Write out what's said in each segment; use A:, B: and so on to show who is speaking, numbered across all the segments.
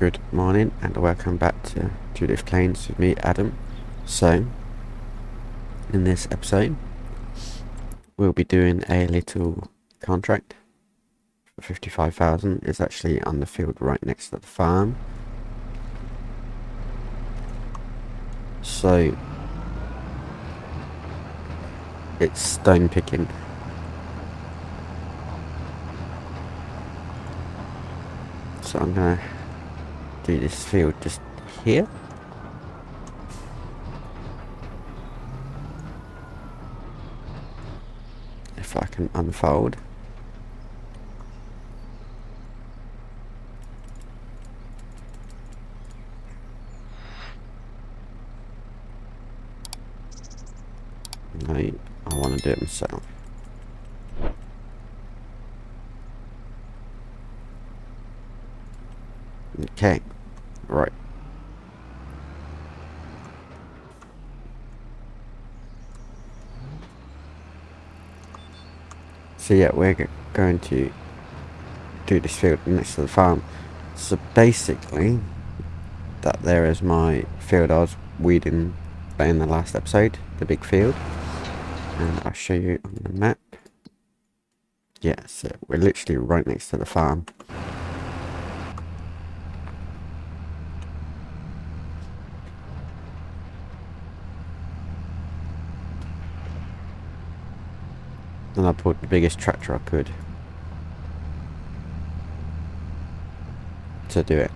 A: Good morning and welcome back to Judith Plains with me, Adam. So, in this episode, we'll be doing a little contract for 55,000. It's actually on the field right next to the farm. So, it's stone picking. So I'm gonna do this field just here. If I can unfold. No, I want to do it myself. Okay, right. So yeah, we're going to do this field next to the farm. So basically, that there is my field I was weeding in the last episode, the big field. And I'll show you on the map. Yeah, so we're literally right next to the farm. And I bought the biggest tractor I could to do it,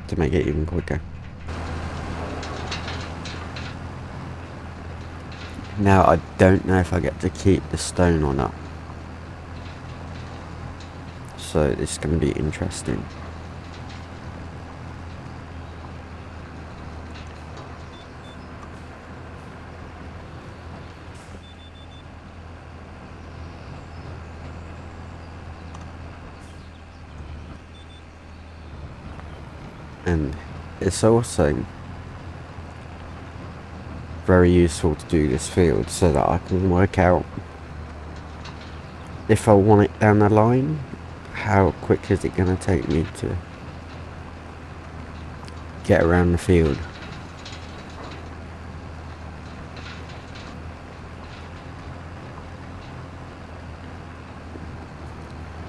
A: to make it even quicker. Now I don't know if I get to keep the stone or not, so it's going to be interesting. And it's also very useful to do this field so that I can work out if I want it down the line, how quick is it going to take me to get around the field.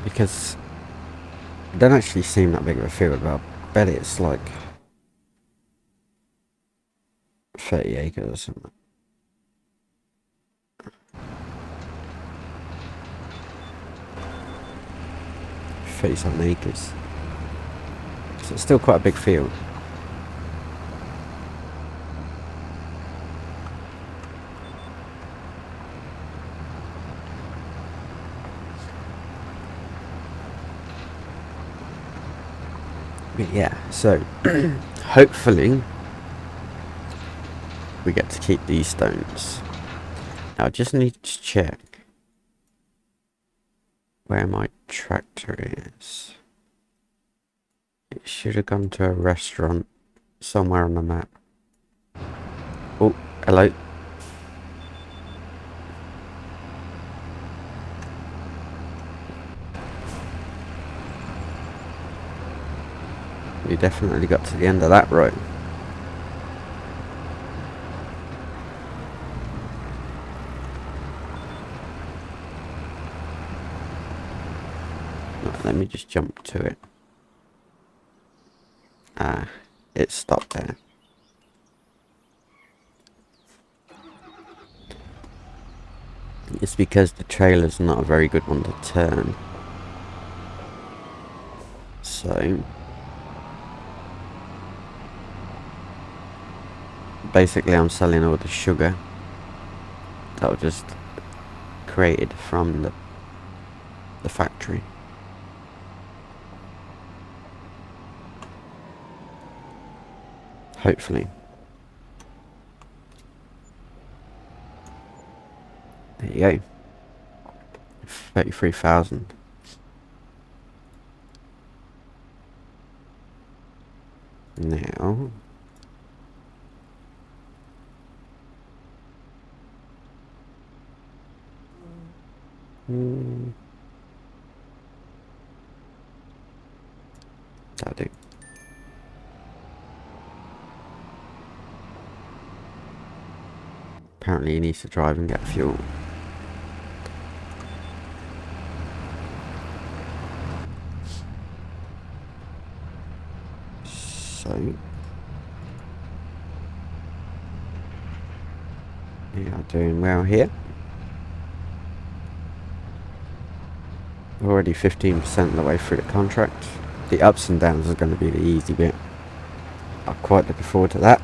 A: Because it doesn't actually seem that big of a field, but I bet it's like 30 acres or something. 37 acres. So it's still quite a big field. But yeah, so hopefully we get to keep these stones. Now I just need to check where my tractor is. It should have gone to a restaurant somewhere on the map. Oh, hello. You definitely got to the end of that road. Right, let me just jump to it. Ah, it stopped there. It's because the trailer's not a very good one to turn. So basically I'm selling all the sugar that was just created from the factory. Hopefully. There you go. 33,000. Now that'll do. Apparently he needs to drive and get fuel. So we are doing well here. Already 15% of the way through the contract. The ups and downs are going to be the easy bit. I'm quite looking forward to that,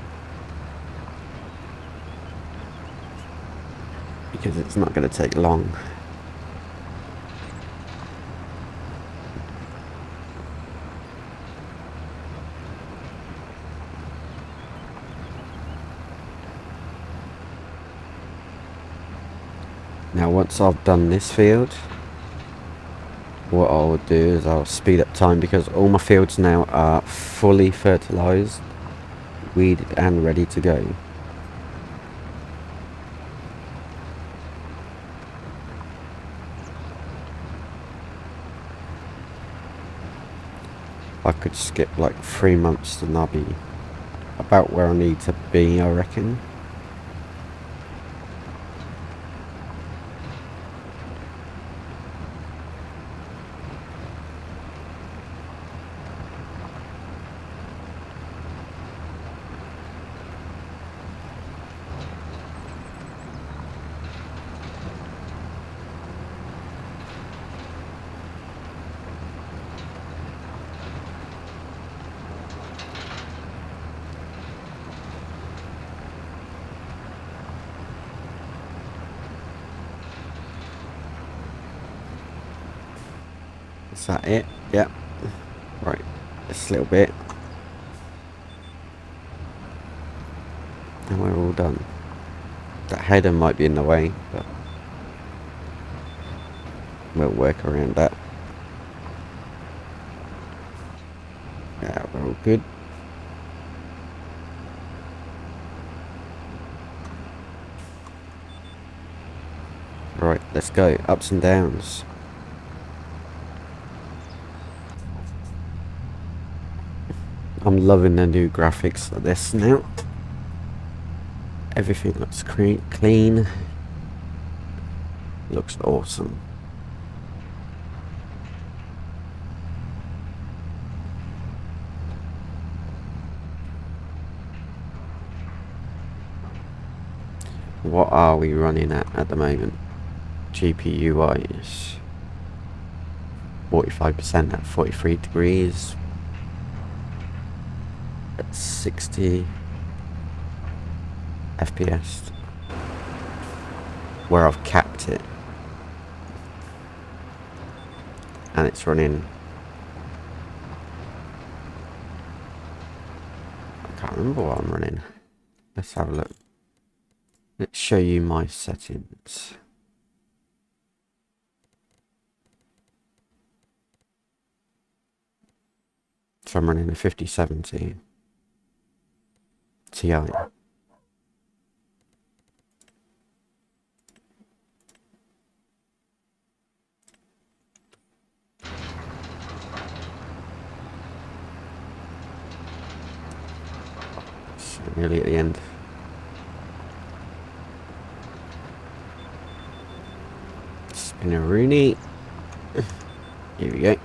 A: because it's not going to take long. Now once I've done this field, what I'll do is I'll speed up time, because all my fields now are fully fertilised, weeded and ready to go. I could skip like 3 months and I'll be about where I need to be, I reckon. Is that it? Yep. Right, just a little bit. And we're all done. That header might be in the way, but we'll work around that. Yeah, we're all good. Right, let's go. Ups and downs. I'm loving the new graphics of this now. Everything looks clean. Looks awesome. What are we running at the moment? GPU wise, 45% at 43 degrees. At 60 FPS, where I've capped it, and it's running. I can't remember what I'm running. Let's have a look. Let's show you my settings. So I'm running a 5070 Ti. So nearly at the end. Spinneroonie. Here we go.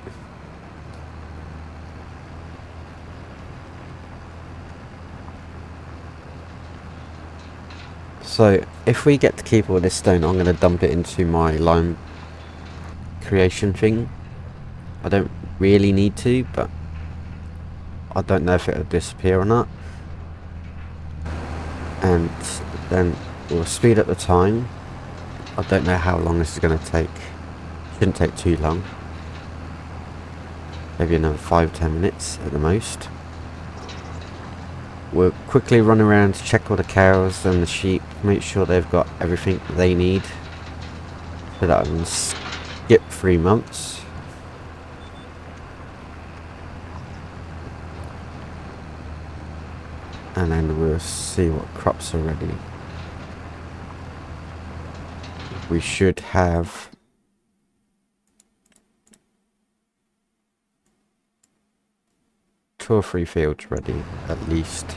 A: So if we get to keep all this stone, I'm going to dump it into my lime creation thing. I don't really need to, but I don't know if it'll disappear or not. And then we'll speed up the time. I don't know how long this is going to take. Shouldn't take too long. Maybe another 5-10 minutes at the most. We'll quickly run around to check all the cows and the sheep, make sure they've got everything they need, so that I can skip 3 months. And then we'll see what crops are ready. We should have two or three fields ready at least.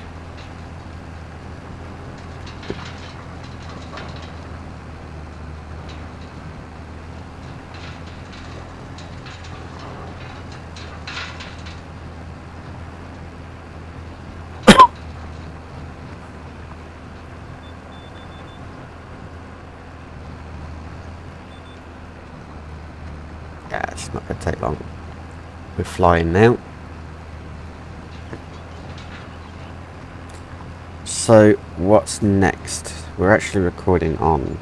A: Yeah, it's not going to take long. We're flying now. So, what's next? We're actually recording on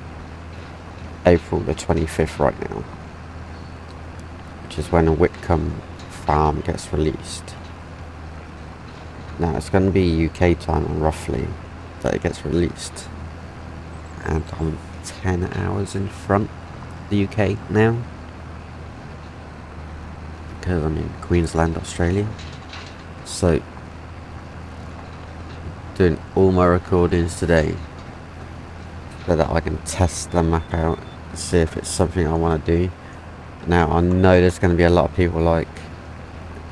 A: April the 25th right now, which is when a Whitcomb farm gets released. Now, it's going to be UK time roughly that it gets released. And I'm 10 hours in front of the UK now, because I'm in Queensland, Australia. So, doing all my recordings today so that I can test the map out and see if it's something I want to do. Now, I know there's going to be a lot of people like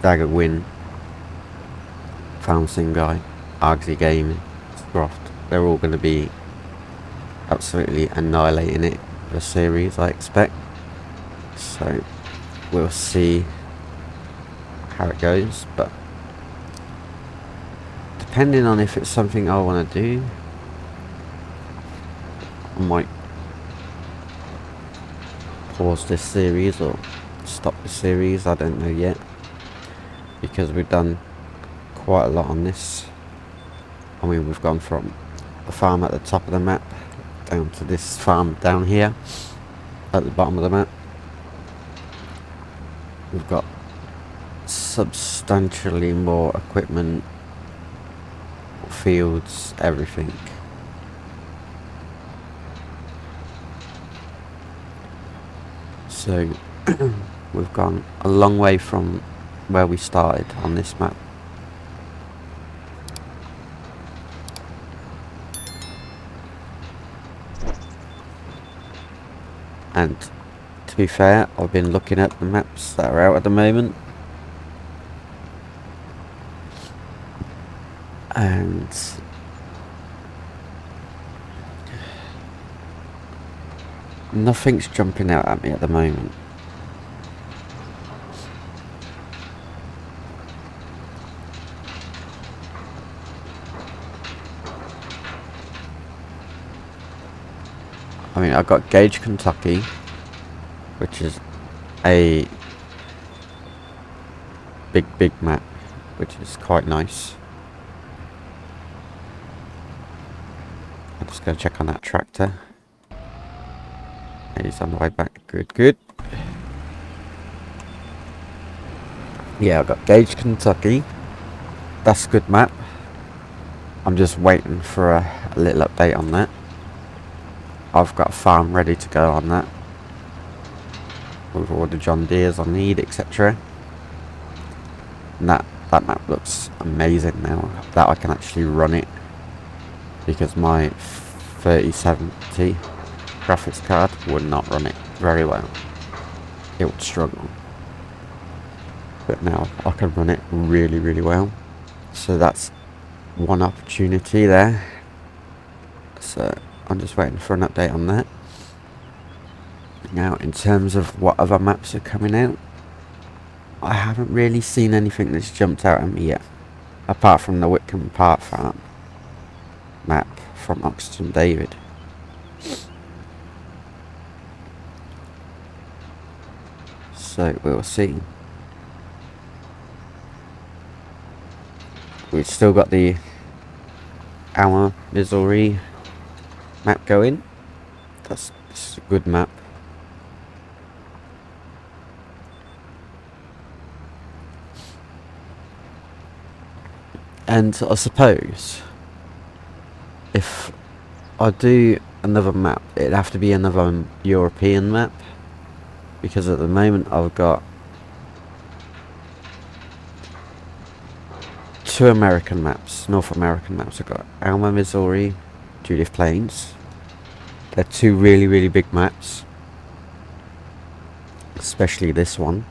A: Dagger Win, Fountain Guy, Argsy Gaming, Scroft. They're all going to be absolutely annihilating it for the series, I expect. So, we'll see how it goes, but depending on if it's something I want to do, I might pause this series or stop the series. I don't know yet, because we've done quite a lot on this. I mean, we've gone from the farm at the top of the map down to this farm down here at the bottom of the map. We've got substantially more equipment, fields, everything. So we've gone a long way from where we started on this map. And to be fair, I've been looking at the maps that are out at the moment, and nothing's jumping out at me at the moment. I mean, I've got Gage, Kentucky, which is a big map, which is quite nice. I'm just going to check on that tractor. He's on the way back. Good. Yeah, I've got Gage, Kentucky. That's a good map. I'm just waiting for a little update on that. I've got a farm ready to go on that, with all the John Deeres I need, etc. And that map looks amazing now that I can actually run it, because my 3070 graphics card would not run it very well. It would struggle. But now I can run it really well. So that's one opportunity there. So I'm just waiting for an update on that. Now, in terms of what other maps are coming out, I haven't really seen anything that's jumped out at me yet, apart from the Whitcomb Park Farm map from Oxton David. So we'll see. We've still got the Alma, Missouri map going. That's a good map. And I suppose if I do another map, it'd have to be another European map, because at the moment I've got 2 American maps, North American maps. I've got Alma, Missouri, Judith Plains. They're 2 really big maps, especially this one.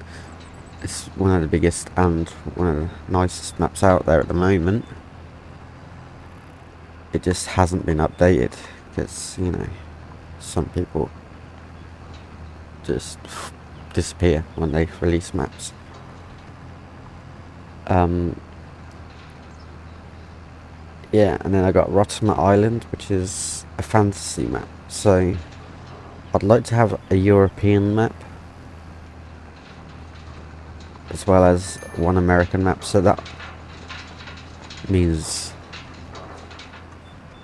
A: It's one of the biggest and one of the nicest maps out there at the moment. It just hasn't been updated, because, you know, some people just disappear when they release maps. Yeah, and then I got Rotterdam Island, which is a fantasy map. So I'd like to have a European map, as well as one American map, so that means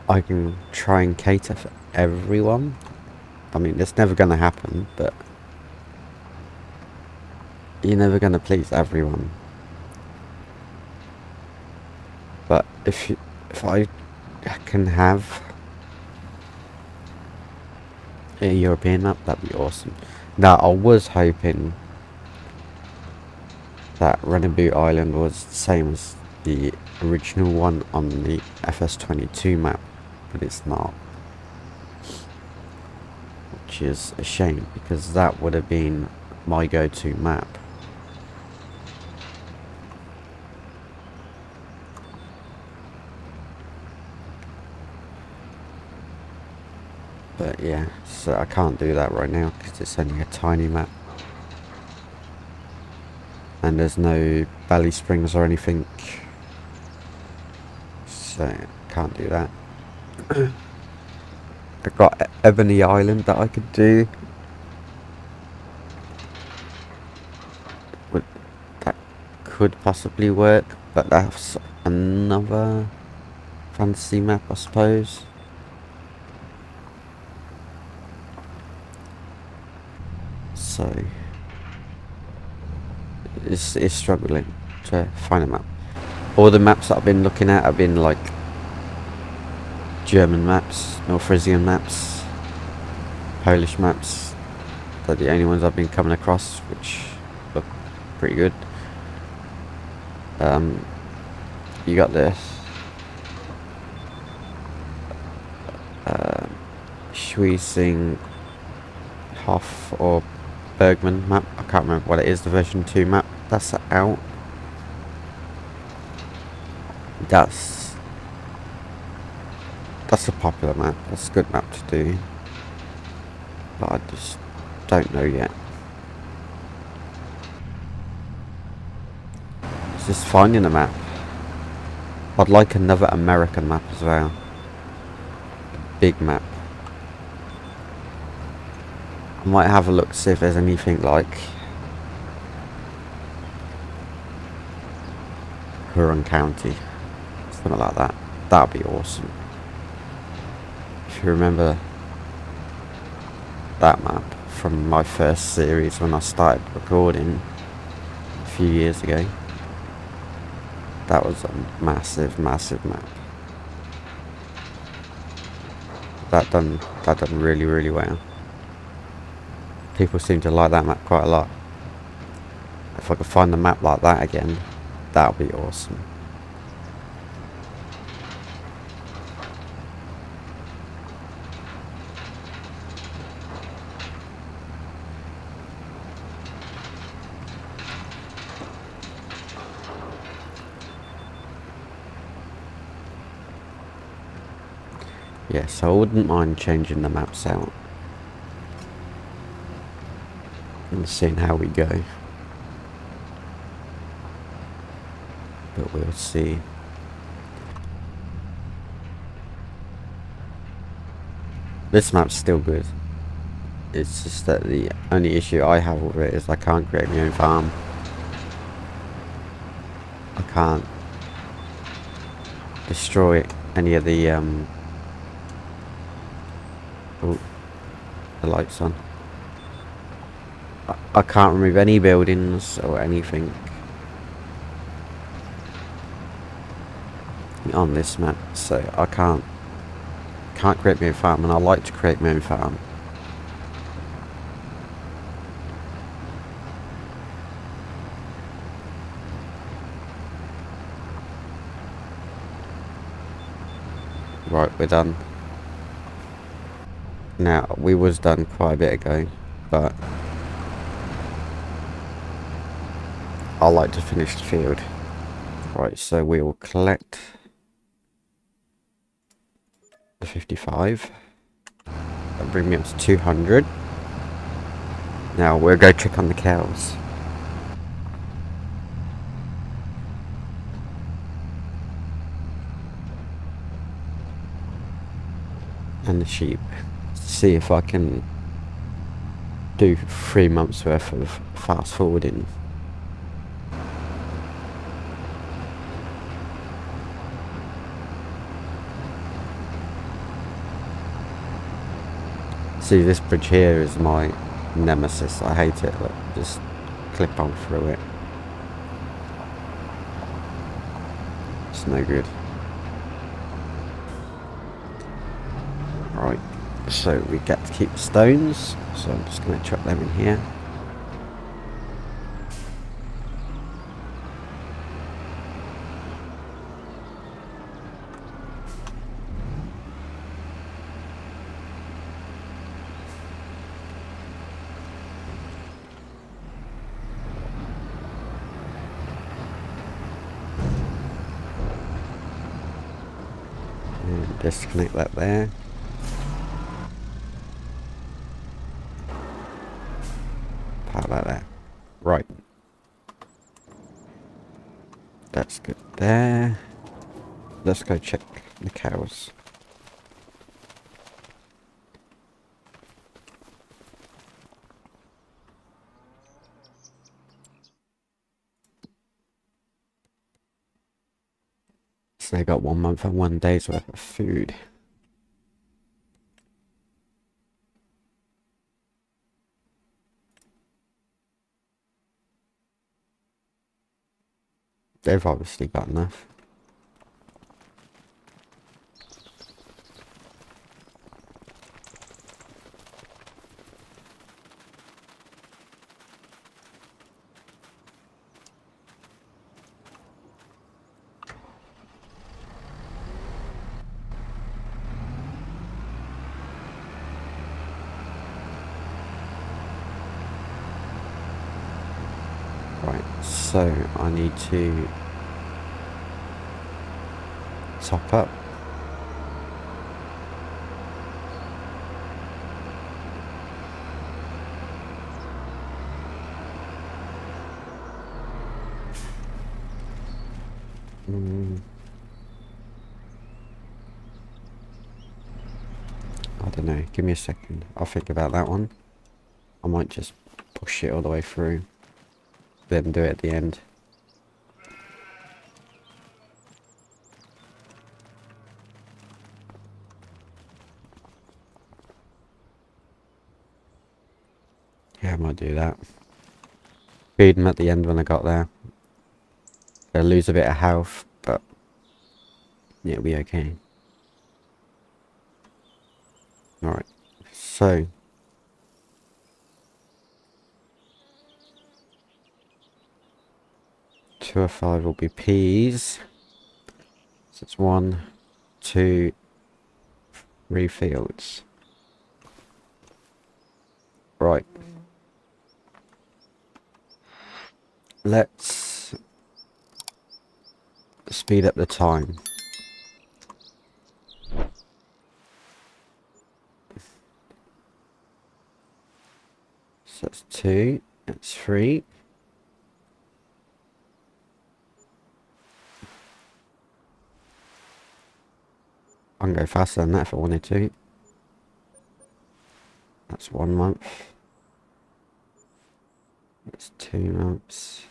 A: I can try and cater for everyone. I mean, it's never going to happen, but you're never going to please everyone. But if I can have a European map, that'd be awesome. Now, I was hoping that Renaboo Island was the same as the original one on the FS22 map, but it's not, which is a shame because that would have been my go-to map. But yeah, so I can't do that right now because it's only a tiny map. And there's no Valley Springs or anything. So, can't do that. I've got Ebony Island that I could do. That could possibly work, but that's another fantasy map, I suppose. So it's struggling to find a map. All the maps that I've been looking at have been like German maps, North Frisian maps, Polish maps. They're the only ones I've been coming across, which look pretty good. You got this Schwiesing Hof or Bergman map. I can't remember what it is, the version 2 map that's out. That's a popular map. That's a good map to do, but I just don't know yet. It's just finding a map. I'd like another American map as well. A big map. I might have a look to see if there's anything like Huron County, something like that. That'd be awesome. If you remember that map from my first series when I started recording a few years ago, that was a massive map. That done really well. People seem to like that map quite a lot. If I could find a map like that again, that would be awesome. Yeah, so I wouldn't mind changing the maps out and seeing how we go. But we'll see. This map's still good. It's just that the only issue I have with it is I can't create my own farm. I can't destroy any of the oh, the lights on. I can't remove any buildings or anything on this map, so I can't create my own farm, and I like to create my own farm. Right, we're done. Now, we was done quite a bit ago, but I like to finish the field. Right, so we will collect the 55. That'll bring me up to 200. Now, we'll go check on the cows. And the sheep. See if I can do 3 months worth of fast forwarding See, this bridge here is my nemesis. I hate it. Look, just clip on through it. It's no good. Right, so we get to keep the stones, so I'm just going to chuck them in here. And disconnect that there. Power that there. Right. That's good there. Let's go check the cows. So they got 1 month and 1 day's worth of food. They've obviously got enough. Right, so I need to top up. I don't know, give me a second. I'll think about that one. I might just push it all the way through, then do it at the end. Yeah, I might do that. Feed them at the end when I got there. They'll lose a bit of health, but yeah, it'll be okay. Alright, so 2 of 5 will be peas. So it's 1, 2, 3 fields. Right. Let's speed up the time. So that's 2, that's 3. I can go faster than that if I wanted to. That's 1 month. That's 2 months.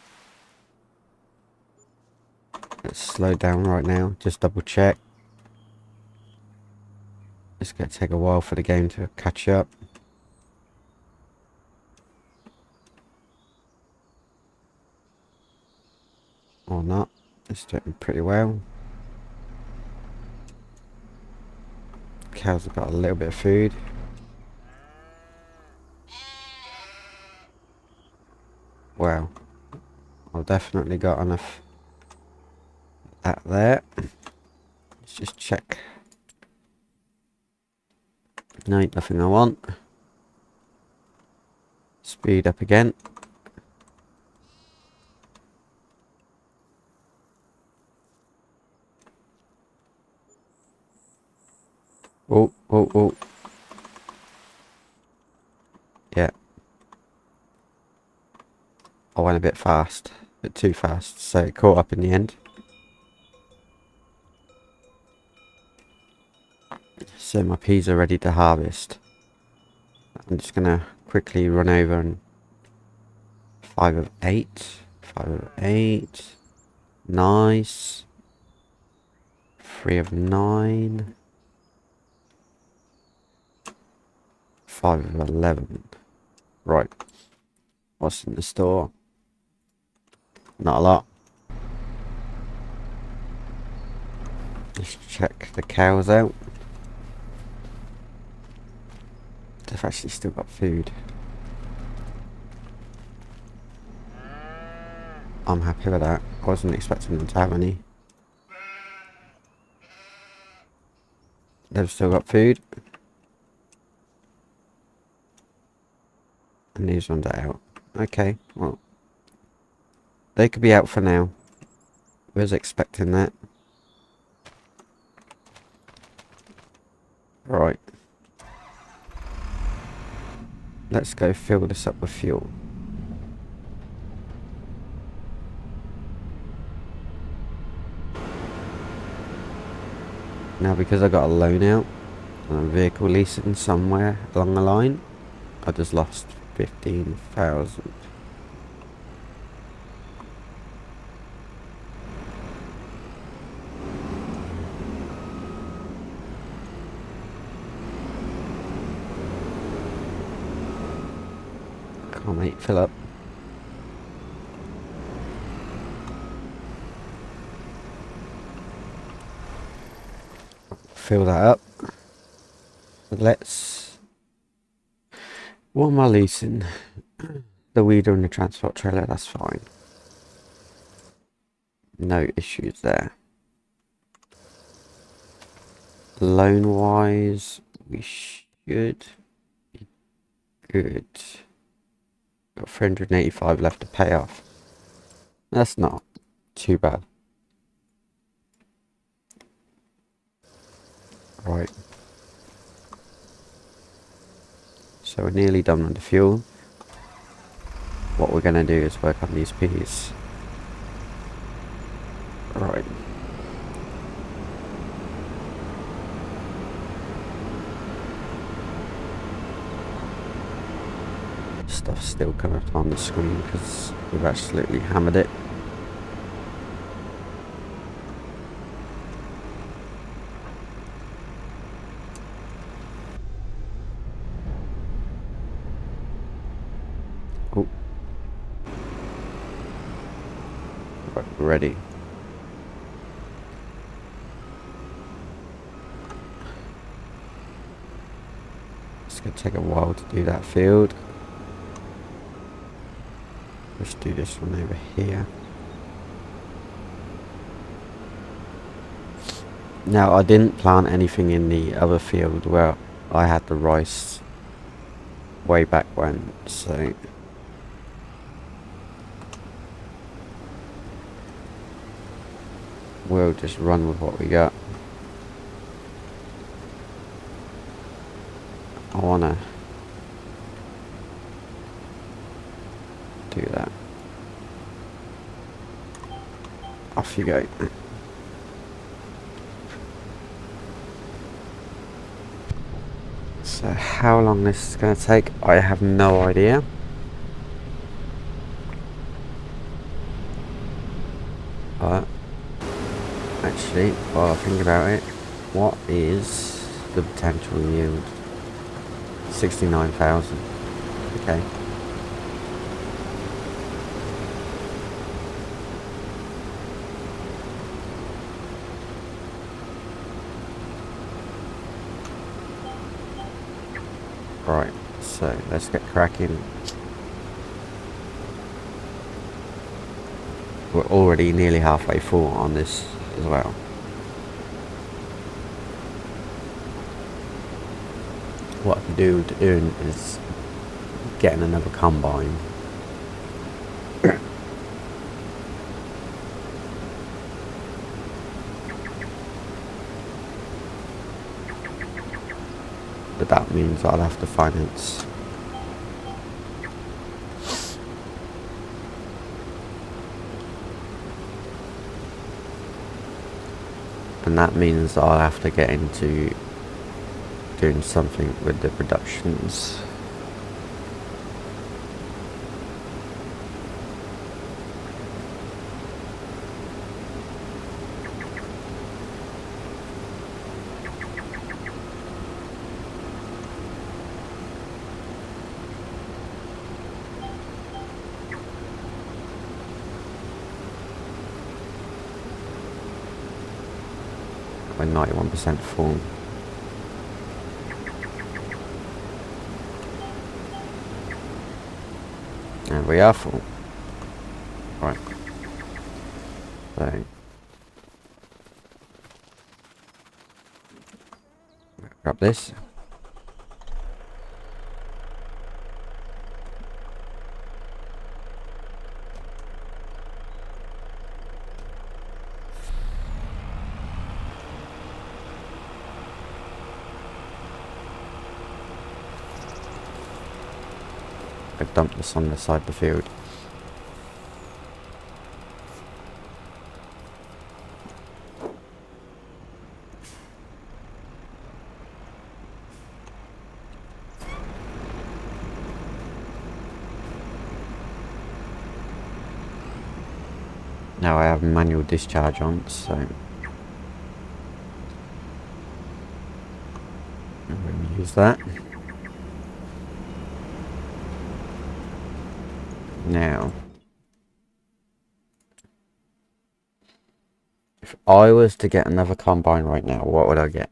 A: Let's slow down right now, just double check. It's going to take a while for the game to catch up. Or not. It's doing pretty well. Cows have got a little bit of food. Wow. I've definitely got enough at there. Let's just check. No, nothing I want. Speed up again. Oh, oh, oh. Yeah. I went a bit fast. A bit too fast. So it caught up in the end. So my peas are ready to harvest. I'm just going to quickly run over and 5 of 8. 5 of 8. Nice. 3 of 9. 5 of 11. Right. What's in the store? Not a lot. Let's check the cows out. They've actually still got food. I'm happy with that. I wasn't expecting them to have any. They've still got food. And these ones are out. Okay, well. They could be out for now. I was expecting that. Right. Let's go fill this up with fuel. Now, because I got a loan out on a vehicle leasing somewhere along the line, I just lost 15,000. Come on, mate, fill up. Fill that up. Let's... What am I leasing? The weeder and the transport trailer, that's fine. No issues there. Loan wise, we should be good. Got 385 left to pay off. That's not too bad. Right. So we're nearly done with the fuel. What we're going to do is work on these PEs. Right. Stuff's still coming up on the screen because we've absolutely hammered it. Oh. Right, we're ready. It's going to take a while to do that field. Let's do this one over here. Now, I didn't plant anything in the other field where I had the rice way back when, so we'll just run with what we got. I wanna do that. Off you go. So how long this is going to take, I have no idea. But actually, while I think about it, what is the potential yield? 69,000. Okay. Right, so let's get cracking. We're already nearly halfway full on this as well. What I can do is getting another combine. But that means I'll have to finance. And that means I'll have to get into doing something with the productions. We're 91% full. And we are full. Right. So grab this. I dumped this on the side of the field. Now I have manual discharge on, so I'm going to use that. Now, if I was to get another combine right now, what would I get?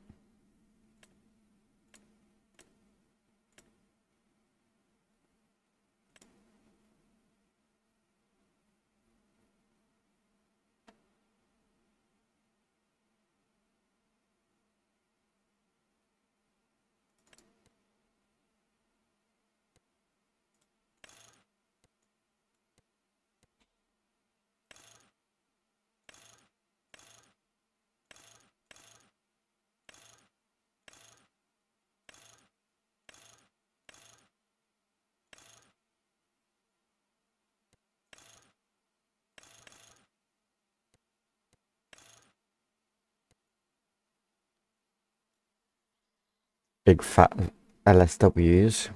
A: Big fat LSWs.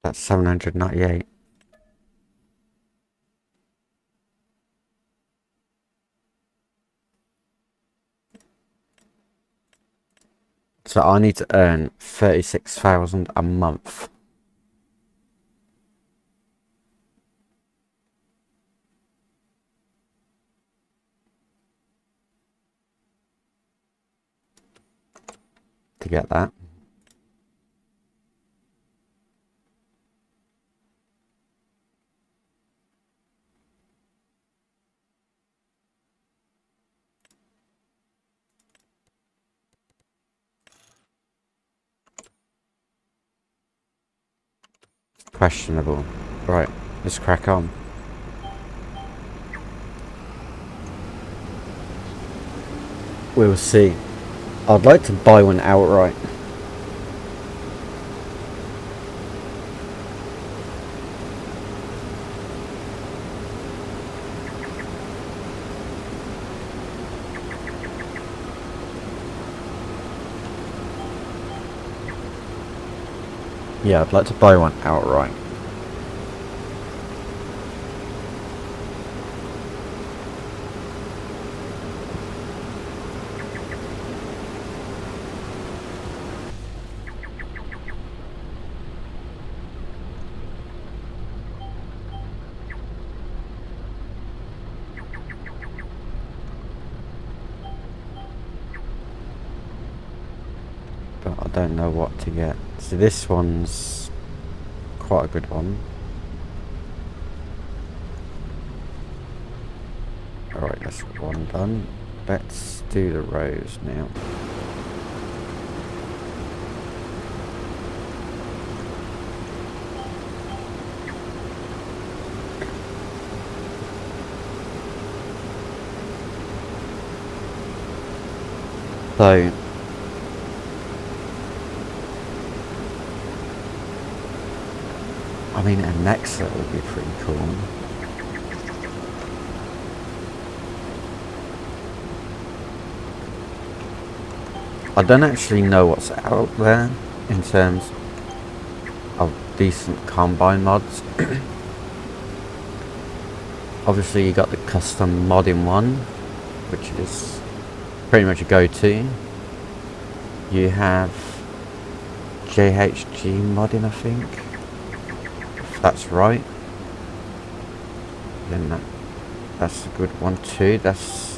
A: That's 798. So I need to earn 36,000 a month. To get that. Questionable. Right, let's crack on. We'll see. I'd like to buy one outright. Yeah, I'd like to buy one outright. But I don't know what to get. So this one's quite a good one. Alright, that's one done. Let's do the rows now. So I mean, a next set would be pretty cool. I don't actually know what's out there in terms of decent combine mods. Obviously you got the custom modding one, which is pretty much a go-to. You have JHG modding, I think, if that's right. Then that's a good one too. That's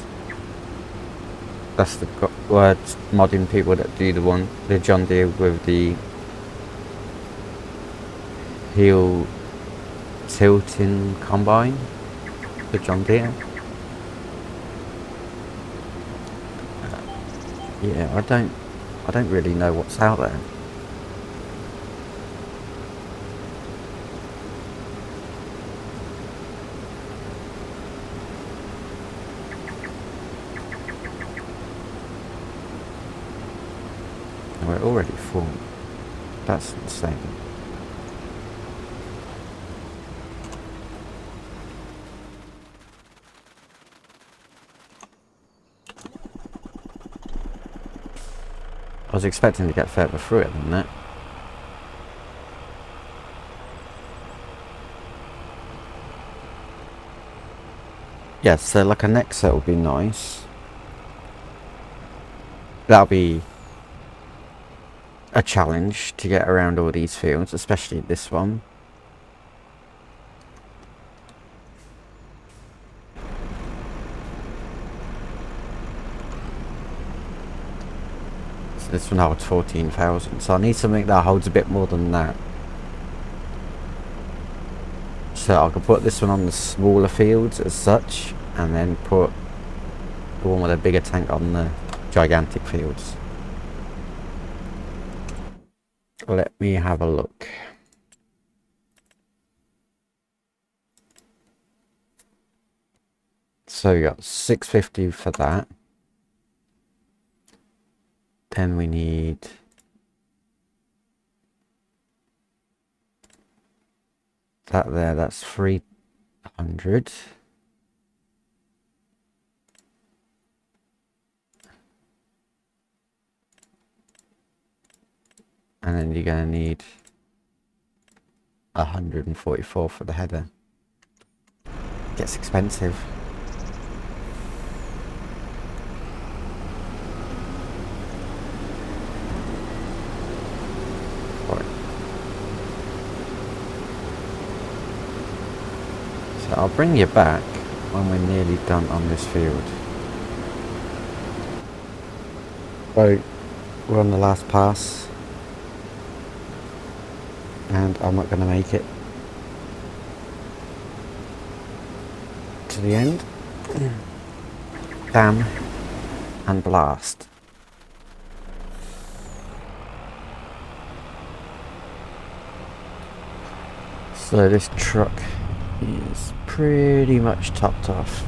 A: the word modding people that do the John Deere with the heel tilting combine, the John Deere. Yeah, I don't really know what's out there. We're already full. That's insane. I was expecting to get further through it than that. Yeah, so like a next set would be nice. That'll be a challenge to get around all these fields, especially this one. So this one holds 14,000, so I need something that holds a bit more than that. So I could put this one on the smaller fields as such, and then put the one with a bigger tank on the gigantic fields. Let me have a look. So we got 650 for that. Then we need that there, that's 300. And then you're going to need 144 for the header. It gets expensive. Right. So I'll bring you back when we're nearly done on this field. Right, we're on the last pass. And I'm not going to make it to the end. Damn and blast. So this truck is pretty much topped off.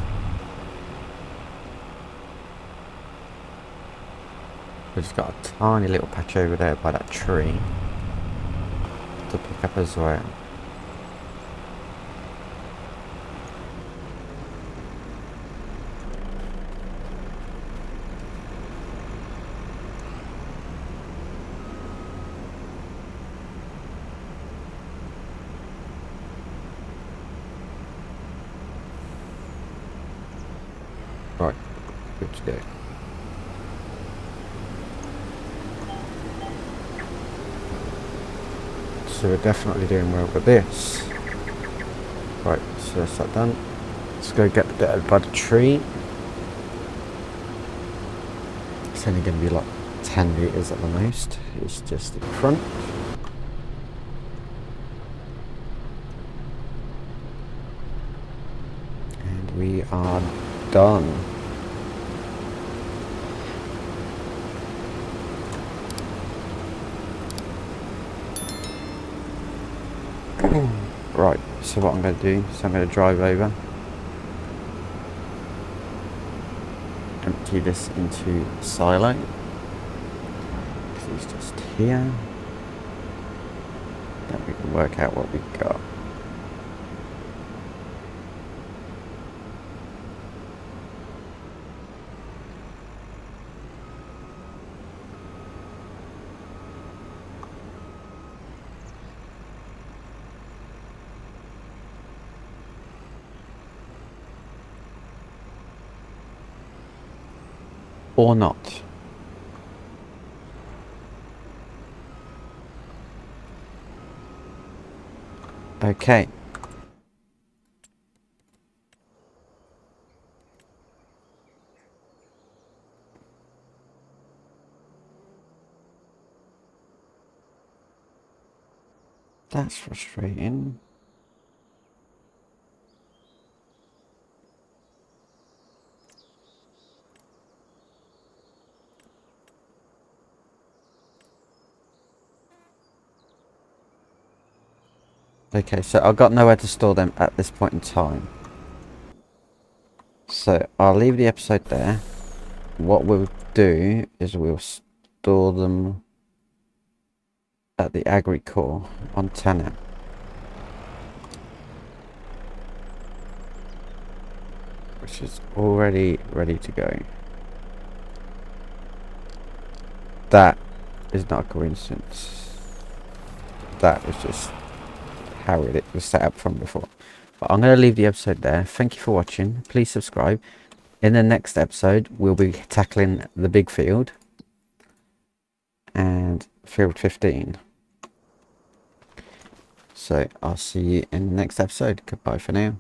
A: We've just got a tiny little patch over there by that tree to pick up as well. Right, good to go. So we're definitely doing well with this. Right, so that's that done. Let's go get the bit out by the tree. It's only going to be like 10 meters at the most. It's just in front. And we are done. Right, so what I'm going to do is I'm going to drive over, empty this into silo. is just here. Then we can work out what we've got. Or not. Okay. That's frustrating. Okay, so I've got nowhere to store them at this point in time. So I'll leave the episode there. What we'll do is we'll store them at the Agri Core on Montana. Which is already ready to go. That is not a coincidence. That was just how it was set up from before. But I'm going to leave the episode there. Thank you for watching. Please subscribe. In the next episode, we'll be tackling the big field and field 15. So I'll see you in the next episode. Goodbye for now.